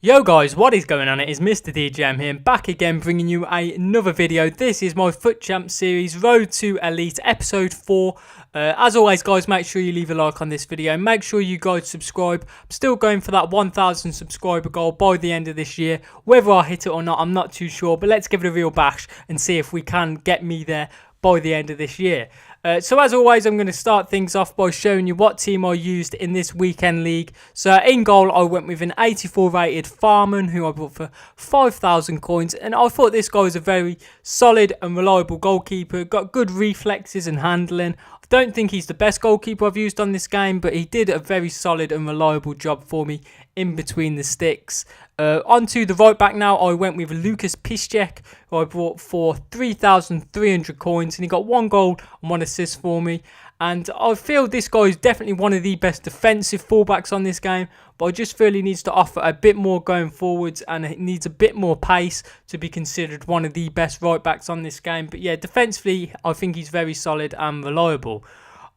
Yo guys, what is going on? It is Mr. DJM here, back again bringing you another video. This is my FUT Champ series, Road to Elite, episode 4. As always guys, make sure you leave a like on this video. Make sure you guys subscribe. I'm still going for that 1,000 subscriber goal by the end of this year. Whether I hit it or not, I'm not too sure, but let's give it a real bash and see if we can get me there by the end of this year. So as always, I'm going to start things off by showing you what team I used in this weekend league. So in goal, I went with an 84 rated Farman, who I bought for 5,000 coins. And I thought this guy was a very solid and reliable goalkeeper. Got good reflexes and handling. I don't think he's the best goalkeeper I've used on this game, but he did a very solid and reliable job for me in between the sticks. Onto the right back now, I went with Lucas Piszczek, who I bought for 3,300 coins, and he got 1 goal and 1 assist for me. And I feel this guy is definitely one of the best defensive fullbacks on this game, but I just feel he needs to offer a bit more going forwards, and he needs a bit more pace to be considered one of the best right backs on this game. But yeah, defensively, I think he's very solid and reliable.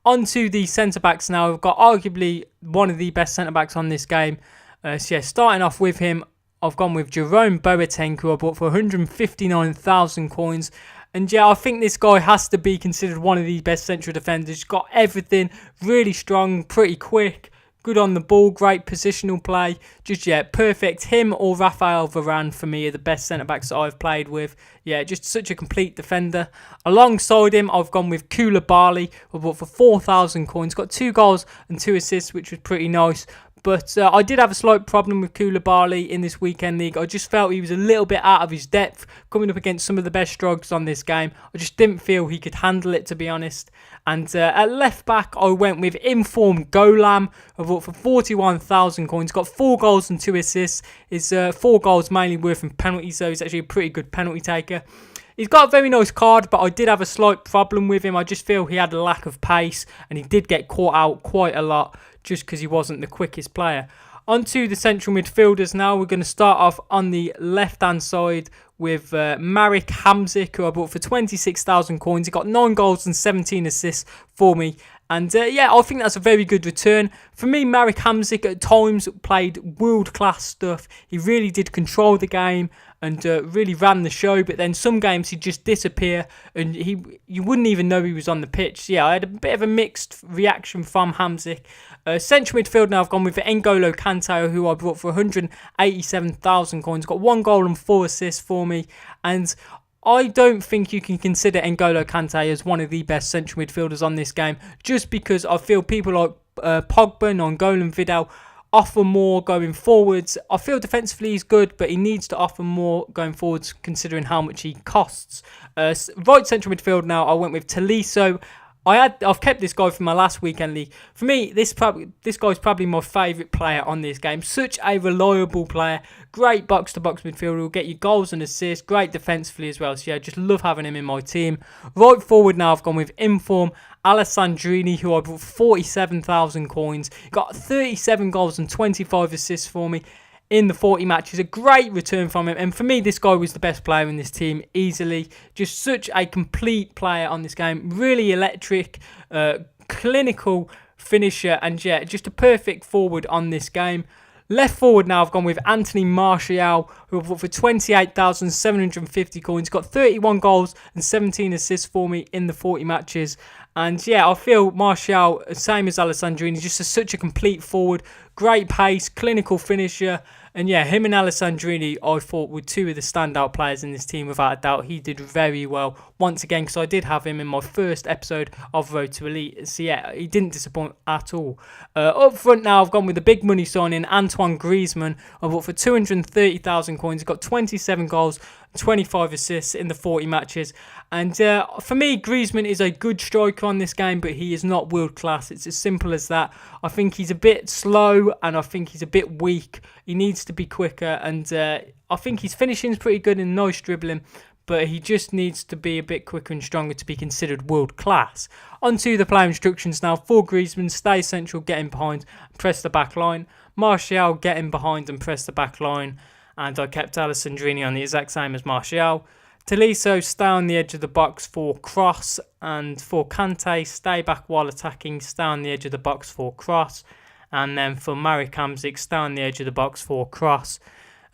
Onto the centre backs now. I've got arguably one of the best centre backs on this game. So yeah, starting off with him, I've gone with Jerome Boateng, who I bought for 159,000 coins. And yeah, I think this guy has to be considered one of the best central defenders. He's got everything, really strong, pretty quick, good on the ball, great positional play. Just, yeah, perfect. Him or Rafael Varane, for me, are the best centre-backs that I've played with. Yeah, just such a complete defender. Alongside him, I've gone with Koulibaly, who I bought for 4,000 coins. Got 2 goals and 2 assists, which was pretty nice. But I did have a slight problem with Koulibaly in this weekend league. I just felt he was a little bit out of his depth coming up against some of the best strikers on this game. I just didn't feel he could handle it, to be honest. And at left back, I went with Inform Golam. I bought for 41,000 coins. Got 4 goals and 2 assists. His 4 goals mainly were from penalties, so he's actually a pretty good penalty taker. He's got a very nice card, but I did have a slight problem with him. I just feel he had a lack of pace, and he did get caught out quite a lot just because he wasn't the quickest player. Onto the central midfielders now. We're going to start off on the left-hand side with Marek Hamsik, who I bought for 26,000 coins. He got 9 goals and 17 assists for me. And yeah, I think that's a very good return. For me, Marek Hamsik at times played world-class stuff. He really did control the game and really ran the show. But then some games he'd just disappear and you wouldn't even know he was on the pitch. So yeah, I had a bit of a mixed reaction from Hamsik. Central midfield now, I've gone with N'Golo Kante, who I brought for 187,000 coins. Got 1 goal and 4 assists for me. And I don't think you can consider N'Golo Kante as one of the best central midfielders on this game, just because I feel people like Pogba, Nainggolan, Vidal offer more going forwards. I feel defensively he's good, but he needs to offer more going forwards considering how much he costs. Right central midfield now, I went with Tolisso. I've kept this guy from my last weekend league. For me, this guy's probably my favourite player on this game. Such a reliable player. Great box-to-box midfielder. Will get you goals and assists. Great defensively as well. So yeah, just love having him in my team. Right forward now, I've gone with Inform Alessandrini, who I bought 47,000 coins. Got 37 goals and 25 assists for me in the 40 matches. A great return from him, and for me this guy was the best player in this team easily. Just such a complete player on this game, really electric, clinical finisher, and yeah, just a perfect forward on this game. Left forward now, I've gone with Anthony Martial, who I bought for 28,750 coins. Got 31 goals and 17 assists for me in the 40 matches. And yeah, I feel Martial, same as Alessandrini, just such a complete forward. Great pace, clinical finisher. And yeah, him and Alessandrini, I thought, were 2 of the standout players in this team without a doubt. He did very well once again, because I did have him in my first episode of Road to Elite. So yeah, he didn't disappoint at all. Up front now, I've gone with the big money signing, Antoine Griezmann. I bought for 230,000 coins. He got 27 goals, 25 assists in the 40 matches. And for me, Griezmann is a good striker on this game, but he is not world class. It's as simple as that. I think he's a bit slow, and I think he's a bit weak. He needs to be quicker, and I think his finishing is pretty good and nice dribbling, but he just needs to be a bit quicker and stronger to be considered world class. Onto the player instructions now. For Griezmann, stay central, get in behind, press the back line. Martial, get in behind and press the back line. And I kept Alessandrini on the exact same as Martial. Tolisso, stay on the edge of the box for cross. And for Kante, stay back while attacking, stay on the edge of the box for cross. And then for Marek Hamsik, stay on the edge of the box for cross.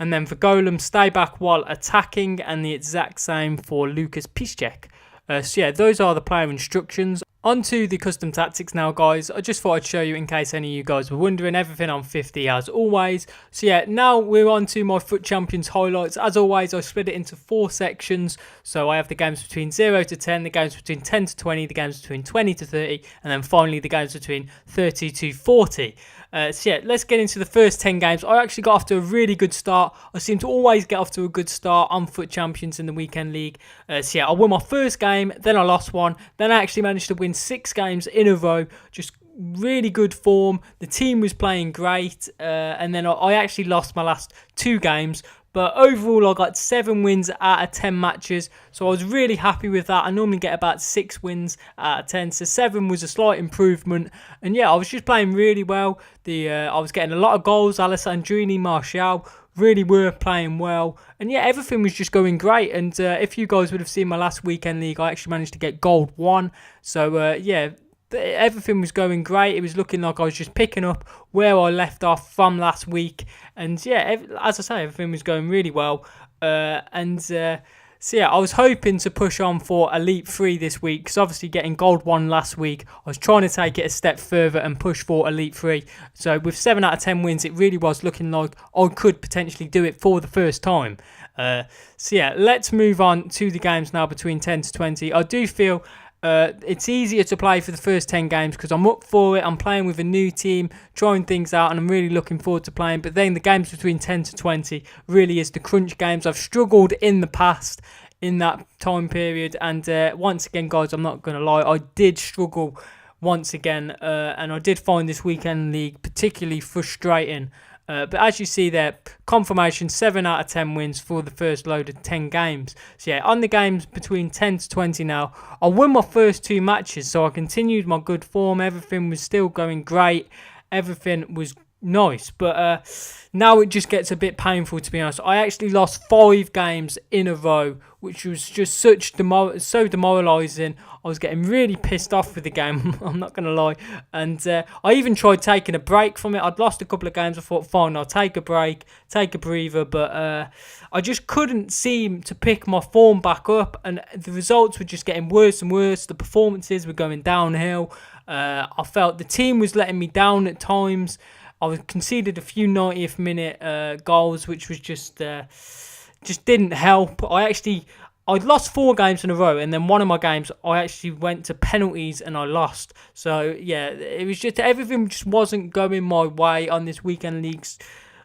And then for Golem, stay back while attacking, and the exact same for Lucas Piszczek. So yeah, those are the player instructions. Onto the custom tactics now, guys. I just thought I'd show you in case any of you guys were wondering. Everything on 50 as always. So yeah, now we're on to my FUT Champions highlights. As always, I split it into 4 sections. So I have the games between 0 to 10, the games between 10 to 20, the games between 20 to 30, and then finally the games between 30 to 40. So yeah, let's get into the first 10 games. I actually got off to a really good start. I seem to always get off to a good start on FUT Champions in the weekend league. So yeah, I won my first game, then I lost one, then I actually managed to win 6 games in a row. Just really good form. The team was playing great, and then I actually lost my last 2 games. But overall, I got 7 wins out of 10 matches. So I was really happy with that. I normally get about 6 wins out of 10. So 7 was a slight improvement. And yeah, I was just playing really well. I was getting a lot of goals. Alessandrini, Martial really were playing well. And yeah, everything was just going great. And if you guys would have seen my last weekend league, I actually managed to get gold 1. So yeah, everything was going great. It was looking like I was just picking up where I left off from last week. And yeah, as I say, everything was going really well. So yeah, I was hoping to push on for Elite 3 this week, because obviously getting Gold 1 last week, I was trying to take it a step further and push for Elite 3. So with 7 out of 10 wins, it really was looking like I could potentially do it for the first time. So yeah, let's move on to the games now between 10 to 20. I do feel it's easier to play for the first 10 games because I'm up for it. I'm playing with a new team, trying things out, and I'm really looking forward to playing. But then the games between 10 to 20 really is the crunch games. I've struggled in the past in that time period, and once again, guys, I'm not going to lie, I did struggle once again, and I did find this weekend league particularly frustrating. But as you see there, confirmation, 7 out of 10 wins for the first load of 10 games. So yeah, on the games between 10 to 20 now, I won my first 2 matches, so I continued my good form. Everything was still going great. Everything was nice, but now it just gets a bit painful, to be honest. I actually lost 5 games in a row, which was just so demoralising. I was getting really pissed off with the game, I'm not going to lie. And I even tried taking a break from it. I'd lost a couple of games. I thought, fine, I'll take a break, take a breather. But I just couldn't seem to pick my form back up. And the results were just getting worse and worse. The performances were going downhill. I felt the team was letting me down at times. I was conceded a few 90th minute goals, which was just didn't help. I'd lost 4 games in a row, and then one of my games I actually went to penalties and I lost. So yeah, it was just everything just wasn't going my way on this weekend leagues.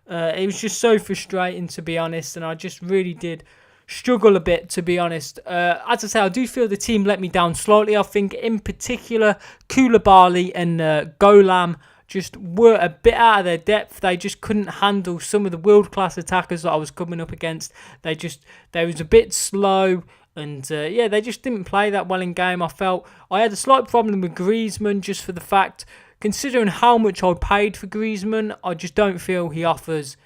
It was just so frustrating, to be honest, and I just really did struggle a bit, to be honest. As I say, I do feel the team let me down slightly. I think in particular Koulibaly and Golam just were a bit out of their depth. They just couldn't handle some of the world-class attackers that I was coming up against. They was a bit slow, and yeah, they just didn't play that well in game. I felt I had a slight problem with Griezmann, just for the fact, considering how much I paid for Griezmann, I just don't feel he offers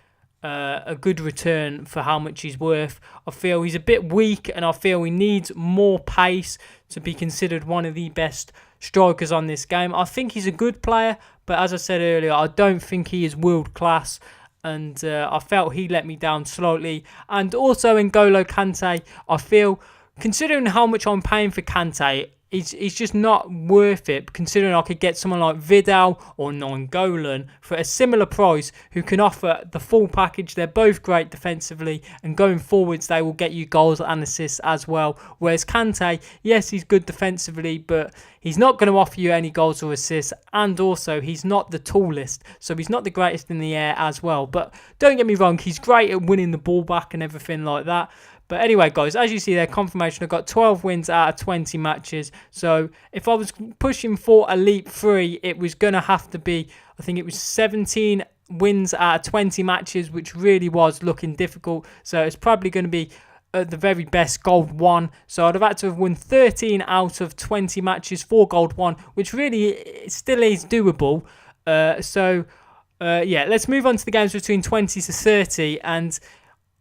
a good return for how much he's worth. I feel he's a bit weak, and I feel he needs more pace to be considered one of the best strikers on this game. I think he's a good player, but as I said earlier, I don't think he is world class, and I felt he let me down slightly. And also in N'Golo Kante, I feel, considering how much I'm paying for Kante, He's just not worth it, considering I could get someone like Vidal or Nainggolan for a similar price who can offer the full package. They're both great defensively, and going forwards they will get you goals and assists as well. Whereas Kante, yes, he's good defensively, but he's not going to offer you any goals or assists, and also he's not the tallest, so he's not the greatest in the air as well. But don't get me wrong, he's great at winning the ball back and everything like that. But anyway, guys, as you see there, confirmation, I got 12 wins out of 20 matches. So if I was pushing for Elite 3, it was going to have to be, I think it was 17 wins out of 20 matches, which really was looking difficult. So it's probably going to be at the very best Gold 1. So I'd have had to have won 13 out of 20 matches for Gold 1, which really still is doable. Yeah, let's move on to the games between 20 to 30, and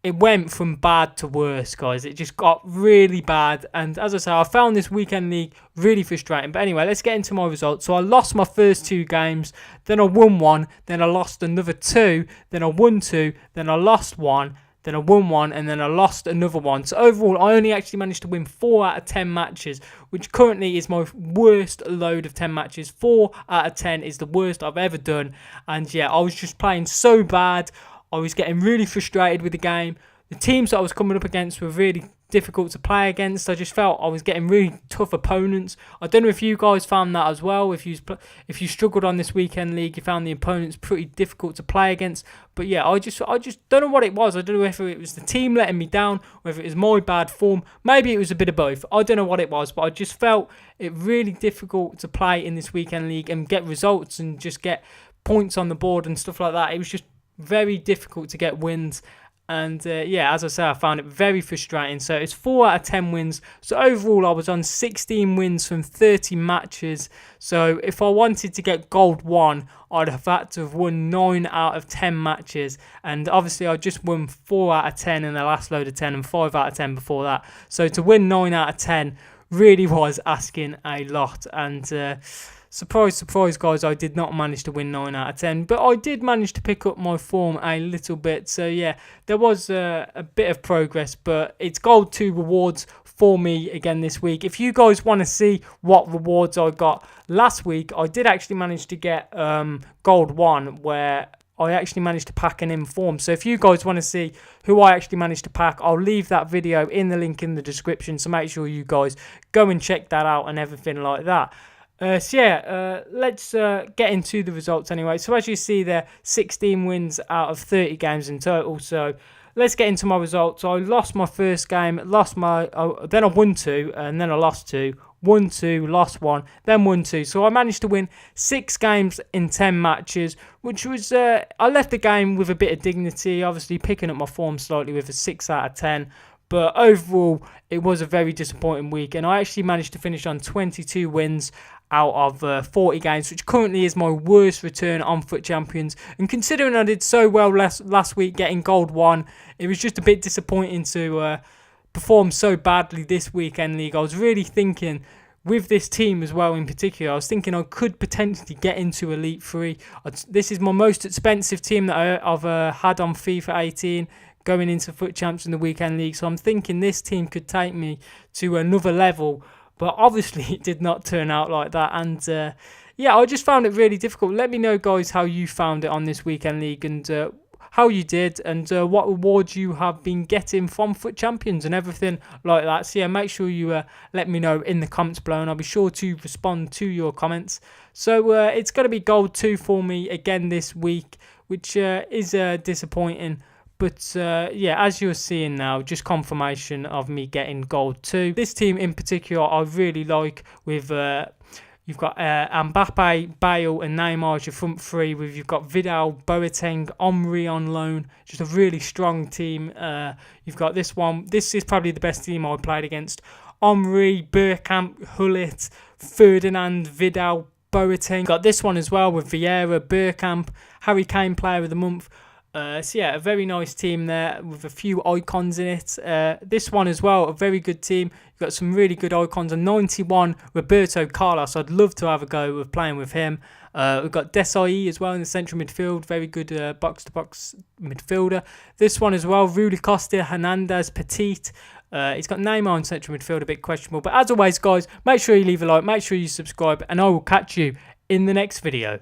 it went from bad to worse, guys. It just got really bad. And as I say, I found this weekend league really frustrating. But anyway, let's get into my results. So I lost my first 2 games. Then I won 1. Then I lost another 2. Then I won 2. Then I lost 1. then I won one, and then I lost another one. So overall, I only actually managed to win 4 out of 10 matches, which currently is my worst load of 10 matches. 4 out of 10 is the worst I've ever done. And yeah, I was just playing so bad. I was getting really frustrated with the game. The teams that I was coming up against were really difficult to play against. I just felt I was getting really tough opponents. I don't know if you guys found that as well. If you struggled on this weekend league, you found the opponents pretty difficult to play against. But yeah, I just don't know what it was. I don't know if it was the team letting me down, whether it was my bad form. Maybe it was a bit of both. I don't know what it was, but I just felt it really difficult to play in this weekend league and get results and just get points on the board and stuff like that. It was just very difficult to get wins. And yeah, as I say, I found it very frustrating. So it's 4 out of 10 wins. So overall, I was on 16 wins from 30 matches. So if I wanted to get gold 1, I'd have had to have won 9 out of 10 matches. And obviously, I just won 4 out of 10 in the last load of 10 and 5 out of 10 before that. So to win 9 out of 10 really was asking a lot. And surprise, surprise, guys, I did not manage to win 9 out of 10, but I did manage to pick up my form a little bit. So yeah, there was a bit of progress, but it's gold 2 rewards for me again this week. If you guys want to see what rewards I got last week, I did actually manage to get gold 1, where I actually managed to pack an inform. So if you guys want to see who I actually managed to pack, I'll leave that video in the link in the description. So make sure you guys go and check that out and everything like that. So yeah, let's get into the results anyway. So as you see there, 16 wins out of 30 games in total. So let's get into my results. I lost my first game, then I won 2, and then I lost 2. Won 2, lost 1, then won 2. So I managed to win 6 games in 10 matches, which was, I left the game with a bit of dignity, obviously picking up my form slightly with a 6 out of 10. But overall, it was a very disappointing week, and I actually managed to finish on 22 wins out of 40 games, which currently is my worst return on FUT Champions. And considering I did so well last week getting gold 1, it was just a bit disappointing to perform so badly this weekend league. I was really thinking, with this team as well in particular, I was thinking I could potentially get into Elite 3. This is my most expensive team that I've had on FIFA 18 going into FUT Champs in the weekend league. So I'm thinking this team could take me to another level. But obviously it did not turn out like that. And yeah, I just found it really difficult. Let me know, guys, how you found it on this weekend league and how you did and what rewards you have been getting from FUT Champions and everything like that. So yeah, make sure you let me know in the comments below, and I'll be sure to respond to your comments. So it's going to be gold 2 for me again this week, which is disappointing. But yeah, as you're seeing now, just confirmation of me getting gold 2. This team in particular, I really like with... You've got Mbappe, Bale and Neymar as your front 3. You've got Vidal, Boateng, Omri on loan. Just a really strong team. You've got this one. This is probably the best team I played against. Omri, Bergkamp, Hullet, Ferdinand, Vidal, Boateng. Got this one as well with Vieira, Bergkamp, Harry Kane Player of the Month. So yeah, a very nice team there with a few icons in it. This one as well, a very good team. You've got some really good icons. A 91 Roberto Carlos. I'd love to have a go with playing with him. We've got Desai as well in the central midfield. Very good box-to-box midfielder. This one as well, Rui Costa, Hernandez, Petit. He's got Neymar in central midfield, a bit questionable. But as always, guys, make sure you leave a like, make sure you subscribe, and I will catch you in the next video.